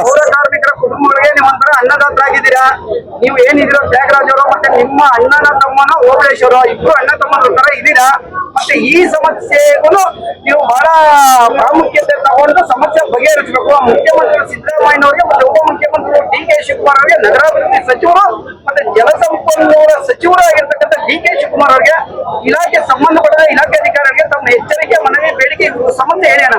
ಪೌರ ಕಾರ್ಮಿಕರ ಕುಟುಂಬಗಳಿಗೆ ನೀವೊಂಥರ ಅನ್ನದಾತರಾಗಿದ್ದೀರಾ. ನೀವು ಏನಿದ್ದೀರೋ ತ್ಯಾಗರಾಜ್ ಅವರು ಮತ್ತೆ ನಿಮ್ಮ ಅಣ್ಣನ ತಮ್ಮನ ಓಬಳೇಶ್ವರ ಇಬ್ರು ಅಣ್ಣ ತಮ್ಮನ ತರ ಇದ್ದೀರಾ. ಮತ್ತೆ ಈ ಸಮಸ್ಯೆಗೂ ನೀವು ಬಹಳ ಪ್ರಾಮುಖ್ಯತೆ ತಗೊಂಡು ಸಮಸ್ಯೆ ಬಗೆಹರಿಸಬೇಕು. ಮುಖ್ಯಮಂತ್ರಿ ಸಿದ್ದರಾಮಯ್ಯನವರಿಗೆ ಮತ್ತೆ ಉಪಮುಖ್ಯಮಂತ್ರಿ DK ಶಿವಕುಮಾರ್ ಅವರಿಗೆ, ನಗರಾಭಿವೃದ್ಧಿ ಸಚಿವರು ಮತ್ತೆ ಜಲಸಂಪನ್ಮೂಲ ಸಚಿವರು ಆಗಿರ್ತಕ್ಕಂಥ DK ಶಿವಕುಮಾರ್ ಅವರಿಗೆ, ಇಲಾಖೆ ಸಂಬಂಧಪಟ್ಟ ಇಲಾಖೆ ಅಧಿಕಾರಿಗಳಿಗೆ ತಮ್ಮ ಎಚ್ಚರಿಕೆ ಮನವಿ ಬೇಡಿಕೆ ಸಮಸ್ಯೆ ಹೇಳೋಣ.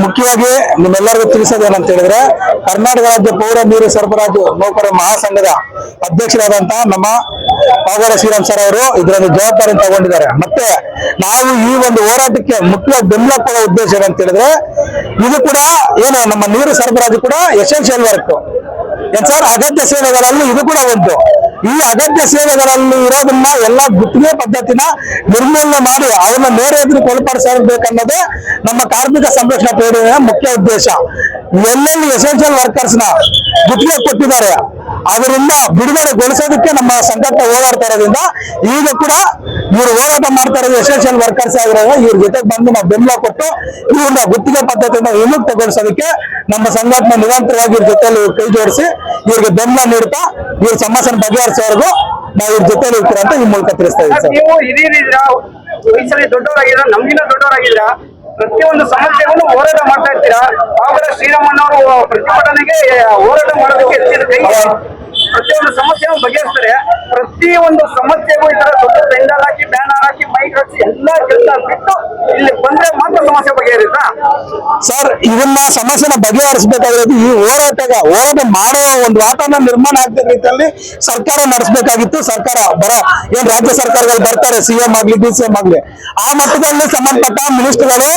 ಮುಖ್ಯವಾಗಿ ನಿಮ್ಮೆಲ್ಲರಿಗೂ ತಿಳಿಸೋದೇನಂತ ಹೇಳಿದ್ರೆ, ಕರ್ನಾಟಕ ರಾಜ್ಯ ಪೌರ ನೀರು ಸರಬರಾಜು ನೌಕರರ ಮಹಾಸಂಘದ ಅಧ್ಯಕ್ಷರಾದಂತಹ ನಮ್ಮ ಪಾಗೋಡ ಶ್ರೀರಾಮ್ ಸರ್ ಅವರು ಇದರಲ್ಲಿ ಜವಾಬ್ದಾರಿ ತಗೊಂಡಿದ್ದಾರೆ. ಮತ್ತೆ ನಾವು ಈ ಒಂದು ಹೋರಾಟಕ್ಕೆ ಮುಖ್ಯವಾಗಿ ಬೆಂಬಲ ಕೊಡೋ ಉದ್ದೇಶ ಏನಂತ ಹೇಳಿದ್ರೆ, ಇದು ಕೂಡ ಏನು ನಮ್ಮ ನೀರು ಸರಬರಾಜು ಕೂಡ ಎಸೆನ್ಷಿಯಲ್ ವರ್ಕ್ ಏನ್ ಸರ್, ಅಗತ್ಯ ಸೇವೆಗಳಲ್ಲಿ ಇದು ಕೂಡ ಒಂದು. ಈ ಅಗತ್ಯ ಸೇವೆಗಳಲ್ಲಿ ಇರೋದನ್ನ ಎಲ್ಲ ಗುತ್ತಿಗೆ ಪದ್ಧತಿನ ನಿರ್ಮೂಲನೆ ಮಾಡಿ ಅವನ್ನ ನೇರ ಎದುರಿಗೆ ಒಳಪಡಿಸಬೇಕನ್ನೋದೇ ನಮ್ಮ ಕಾರ್ಮಿಕ ಸಂರಕ್ಷಣಾ ಪೇಡೆಯ ಮುಖ್ಯ ಉದ್ದೇಶ. ಎಲ್ಲೆಲ್ಲಿ ಎಸೆನ್ಷಿಯಲ್ ವರ್ಕರ್ಸ್ ನ ಗುತ್ತಿಗೆ ಕೊಟ್ಟಿದ್ದಾರೆ ಅವರಿಂದ ಬಿಡುಗಡೆಗೊಳಿಸೋದಕ್ಕೆ ನಮ್ಮ ಸಂಘಟನೆ ಹೋರಾಡ್ತಾ ಇರೋದ್ರಿಂದ ಈಗ ಕೂಡ ಇವರು ಹೋರಾಟ ಮಾಡ್ತಾ ಇರೋದು ಎಸೆನ್ಷಿಯಲ್ ವರ್ಕರ್ಸ್ ಆಗಿರೋದು. ಇವ್ರ ಜೊತೆಗೆ ಬಂದು ನಾವು ಬೆಂಬಲ ಕೊಟ್ಟು ಇವ್ರನ್ನ ಗುತ್ತಿಗೆ ಪದ್ಧತಿಯಿಂದ ವಿಮುಕ್ತಗೊಳಿಸೋದಕ್ಕೆ ನಮ್ಮ ಸಂಘಟನೆ ನಿರಂತರವಾಗಿ ಇವ್ರ ಜೊತೆಯಲ್ಲಿ ಕೈ ಜೋಡಿಸಿ ಇವ್ರಿಗೆ ಬೆಂಬಲ ನೀಡ್ತಾ ಇವ್ರ ಸಮಸ್ಯೆ ಬಗೆಹರಿಸೋವರೆಗೂ ನಾವು ಇವ್ರ ಜೊತೆಲಿ ಇರ್ತೀರ ಅಂತ ಈ ಮೂಲಕ ತಿಳಿಸ್ತಾ ಇದ್ದೀವಿ. ನೀವು ಹಿರಿಯರಿದ್ದೀರಾ, ವಯಸ್ಸಲ್ಲಿ ದೊಡ್ಡವರಾಗಿದ್ದೀರಾ, ನಮ್ಗಿನ ದೊಡ್ಡವರಾಗಿದ್ದೀರಾ, ಪ್ರತಿಯೊಂದು ಸಮಸ್ಯೆಗಳನ್ನು ಹೋರಾಟ ಮಾಡ್ತಾ ಇರ್ತೀರಾ. ಆವಾಗ ಶ್ರೀರಾಮಣ್ಣವರು ಪ್ರತಿಭಟನೆಗೆ ಹೋರಾಟ ಮಾಡೋದಕ್ಕೆ ಎತ್ತಿದ ಕೈ ಪ್ರತಿಯೊಂದು ಸಮಸ್ಯೆಯನ್ನು ಬಗೆಹರಿಸ್ತಾರೆ. ಪ್ರತಿಯೊಂದು ಸಮಸ್ಯೆಗೂ ಈ ತರ ದೊಡ್ಡ ಪೆಂಡಲ್ ಹಾಕಿ, ಬ್ಯಾನರ್ ಹಾಕಿ, ಮೈಕ್ ಹಾಕಿ ಎಲ್ಲಾ ಕೆಲಸ ಬಿಟ್ಟು ಇಲ್ಲಿ ಬಂದ್ರೆ ಮಾತ್ರ ಸಮಸ್ಯೆ ಬಗೆಹರಿತಾ ಸರ್? ಇದನ್ನ ಸಮಸ್ಯೆನ ಬಗೆಹರಿಸಬೇಕಾಗಿರೋದು ಈ ಹೋರಾಟ ಮಾಡೋ ಒಂದು ವಾತಾವರಣ ನಿರ್ಮಾಣ ಆಗ್ತಿದ್ದ ರೀತಿಯಲ್ಲಿ ಸರ್ಕಾರ ನಡೆಸಬೇಕಾಗಿತ್ತು. ಸರ್ಕಾರ ಏನ್ ರಾಜ್ಯ ಸರ್ಕಾರಗಳು ಬರ್ತಾರೆ, CM ಆಗ್ಲಿ DCM ಆಗ್ಲಿ, ಆ ಮಟ್ಟದಲ್ಲಿ ಸಂಬಂಧಪಟ್ಟ ಮಿನಿಸ್ಟರ್ಗಳು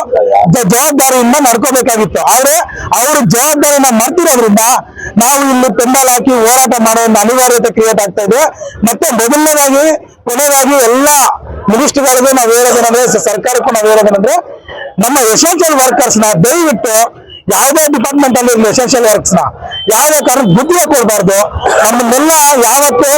ಜವಾಬ್ದಾರಿಯಿಂದ ನಡ್ಕೋಬೇಕಾಗಿತ್ತು. ಆದ್ರೆ ಅವರು ಜವಾಬ್ದಾರಿನ ಮರ್ತಿರೋದ್ರಿಂದ ನಾವು ಇಲ್ಲಿ ಪೆಂಡಲ್ ಹಾಕಿ ಹೋರಾಟ ಮಾಡೋ ಒಂದು ಅನಿವಾರ್ಯತೆ ಕ್ರಿಯೇಟ್ ಆಗ್ತಾ ಇದೆ. ಮತ್ತೆ ಮೊದಲನೇದಾಗಿ ಕೊನೆಯದಾಗಿ ಎಲ್ಲ ಮಿನಿಸ್ಟರ್ಗಳಿಗೂ ನಾವು ಹೇಳೋದೇನಂದ್ರೆ, ಸರ್ಕಾರಕ್ಕೂ ನಾವು ಹೇಳೋದೇನಂದ್ರೆ, ನಮ್ಮ ಎಸೆನ್ಷಿಯಲ್ ವರ್ಕರ್ಸ್ ನ ದಯವಿಟ್ಟು ಯಾವುದೇ ಡಿಪಾರ್ಟ್ಮೆಂಟ್ ಅಲ್ಲಿ ಎಸೆನ್ಷಿಯಲ್ ವರ್ಕ್ಸ್ ನ ಯಾವುದೇ ಕಾರಣ ಗುತ್ತಿಗೆ ಕೊಡಬಾರ್ದು. ನಮ್ಮನ್ನೆಲ್ಲ ಯಾವತ್ತು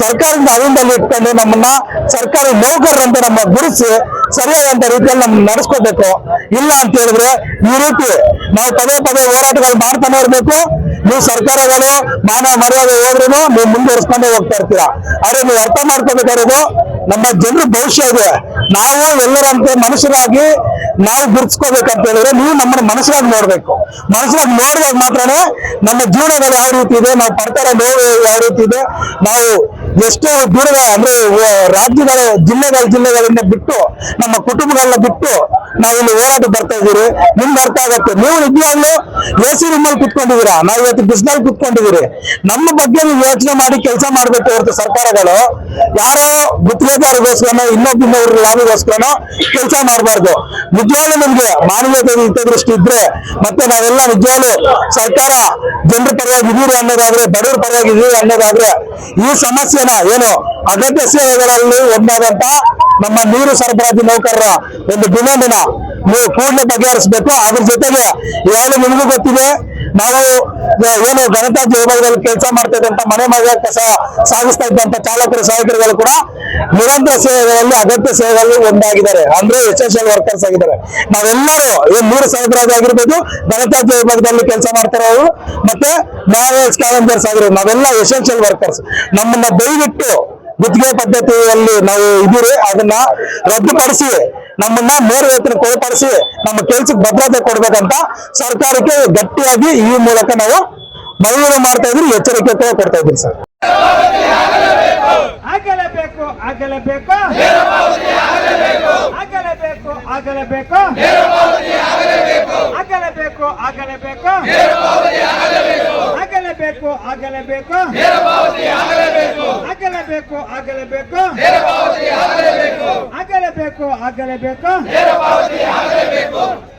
ಸರ್ಕಾರದಿಂದ ಅಧೀನದಲ್ಲಿ ಇಟ್ಕೊಂಡು ನಮ್ಮನ್ನ ಸರ್ಕಾರಿ ನೌಕರರಂತ ನಮ್ಮ ಗುರುಸಿ ಸರಿಯಾದಂತ ರೀತಿಯಲ್ಲಿ ನಮ್ಗೆ ನಡೆಸ್ಕೋಬೇಕು. ಇಲ್ಲ ಅಂತ ಹೇಳಿದ್ರೆ ಈ ರೀತಿ ನಾವು ಪದೇ ಪದೇ ಹೋರಾಟಗಳು ಮಾಡ್ತಾನೆ ಇರ್ಬೇಕು. ನೀವು ಸರ್ಕಾರಗಳು ಮಾನವ ಮರ್ಯಾದೆ ಹೋದ್ರೂ ನೀವು ಮುಂದುವರಿಸ್ಕೊಂಡೇ ಹೋಗ್ತಾ ಇರ್ತೀರಾ. ಆದ್ರೆ ನೀವು ಅರ್ಥ ಮಾಡ್ಕೋಬೇಕಾಗಿರೋದು, ನಮ್ಮ ಜನರ ಭವಿಷ್ಯ ಇದೆ. ನಾವು ಎಲ್ಲರಂತೆ ಮನುಷ್ಯರಾಗಿ ನಾವು ಗುರುತಿಸ್ಕೋಬೇಕಂತ ಹೇಳಿದ್ರೆ ನೀವು ನಮ್ಮನ್ನ ಮನುಷ್ಯರಾಗಿ ನೋಡ್ಬೇಕು. ಮನುಷ್ಯರಾಗಿ ನೋಡಿದಾಗ ಮಾತ್ರನೇ ನಮ್ಮ ಜೀವನಗಳು ಯಾವ ರೀತಿ ಇದೆ, ನಾವು ಪಡ್ತಾರ ನೋವು ಯಾವ ರೀತಿ ಇದೆ, ನಾವು ಎಷ್ಟು ದೂರದ ಅಂದ್ರೆ ರಾಜ್ಯಗಳ ಜಿಲ್ಲೆಗಳಿಂದ ಬಿಟ್ಟು ನಮ್ಮ ಕುಟುಂಬಗಳನ್ನ ಬಿಟ್ಟು ನಾವು ಇಲ್ಲಿ ಹೋರಾಟ ಬರ್ತಾ ಇದೀರಿ. ನಿಮ್ಗೆ ಅರ್ಥ ಆಗತ್ತೆ. ನೀವು ನಿಜವಾಗ್ಲೂ AC ರೂಮಲ್ಲಿ ಕುತ್ಕೊಂಡಿದ್ದೀರಾ, ನಾವು ಇವತ್ತು ಬಿಸಿಲಲ್ಲಿ ಕುತ್ಕೊಂಡಿದ್ದೀರಿ. ನಮ್ಮ ಬಗ್ಗೆ ನೀವು ಯೋಚನೆ ಮಾಡಿ ಕೆಲಸ ಮಾಡ್ಬೇಕು ಹೊರತು ಸರ್ಕಾರಗಳು ಯಾರೋ ಗುತ್ತಿಗೆದಾರಿಗೋಸ್ಕರನೋ ಇನ್ನೊಬ್ಬರ ಲಾಭಿಗೋಸ್ಕರನೋ ಕೆಲಸ ಮಾಡಬಾರ್ದು. ನಿಜವಾಗ್ಲೂ ನಿಮ್ಗೆ ಮಾನವೀಯತೆ ಹಿತದೃಷ್ಟಿ ಇದ್ರೆ, ಮತ್ತೆ ನಾವೆಲ್ಲ ನಿಜವಾಗ್ಲೂ ಸರ್ಕಾರ ಜನರ ಪರವಾಗಿ ಇದೀರಿ ಅನ್ನೋದಾದ್ರೆ, ಬಡವರ ಪರವಾಗಿ ಇದೀರಿ ಅನ್ನೋದಾದ್ರೆ, ಈ ಸಮಸ್ಯೆನ ಏನು ಅಗತ್ಯ ಸೇವೆಗಳಲ್ಲಿ ಒಂದಾದಂತ ನಮ್ಮ ನೀರು ಸರಬರಾಜು ನೌಕರರ ಒಂದು ಡಿಮ್ಯಾಂಡಿನ ನೀವು ಕೂಡಲೇ ಬಗೆಹರಿಸಬೇಕು. ಅದ್ರ ಜೊತೆಗೆ ಈಗಾಗಲೇ ನಿಮಗೂ ಗೊತ್ತಿದೆ, ನಾವು ಏನು ಗಣತಾಂತ್ರ ವಿಭಾಗದಲ್ಲಿ ಕೆಲಸ ಮಾಡ್ತಾ ಇದ್ದಂತ ಮನೆ ಮನೆ ಕಸ ಸಾಗಿಸ್ತಾ ಇದ್ದಂತ ಚಾಲಕರು ಸಹಾಯಕರುಗಳು ಕೂಡ ನಿರಂತರ ಸೇವೆಗಳಲ್ಲಿ ಅಗತ್ಯ ಸೇವೆಗಳಲ್ಲಿ ಒಂದಾಗಿದ್ದಾರೆ. ಅಂದ್ರೆ ಎಸೆನ್ಷಿಯಲ್ ವರ್ಕರ್ಸ್ ಆಗಿದ್ದಾರೆ. ನಾವೆಲ್ಲರೂ ಏನ್ ನೀರು ಸರಬರಾಜು ಆಗಿರ್ಬೋದು, ಗಣತಾಂತ್ರ ವಿಭಾಗದಲ್ಲಿ ಕೆಲಸ ಮಾಡ್ತಾರವರು, ಮತ್ತೆ ನ್ಯಾಯ ಸ್ಕ್ಯಾವೆಂಜರ್ಸ್ ಆಗಿರೋದು, ನಾವೆಲ್ಲ ಎಸೆನ್ಷಿಯಲ್ ವರ್ಕರ್ಸ್. ನಮ್ಮನ್ನ ದಯವಿಟ್ಟು ಗುತ್ತಿಗೆ ಪದ್ಧತಿಯಲ್ಲಿ ನಾವು ಇದೀರಿ, ಅದನ್ನ ರದ್ದುಪಡಿಸಿ ನಮ್ಮನ್ನ ನೇರ ವೇತನ ಕೊಡಪಡಿಸಿ ನಮ್ಮ ಕೆಲ್ಸಕ್ಕೆ ಭದ್ರತೆ ಕೊಡ್ಬೇಕಂತ ಸರ್ಕಾರಕ್ಕೆ ಗಟ್ಟಿಯಾಗಿ ಈ ಮೂಲಕ ನಾವು ಮನವಿ ಮಾಡ್ತಾ ಇದ್ರಿ, ಎಚ್ಚರಿಕೆ ಕೊಡ್ತಾ ಇದ್ದೀರಿ ಸರ್. ಆಗಲೇಬೇಕು ಆಗಲೇಬೇಕು ಆಗಲೇಬೇಕು ಆಗಲೇಬೇಕು ಆಗಲೇಬೇಕು ಆಗಲೇಬೇಕು ಆಗಲೇಬೇಕು ಆಗಲೇಬೇಕು ಆಗಲೇಬೇಕು ಆಗಲೇಬೇಕು ಆಗಲೇಬೇಕು ಆಗಲೇಬೇಕು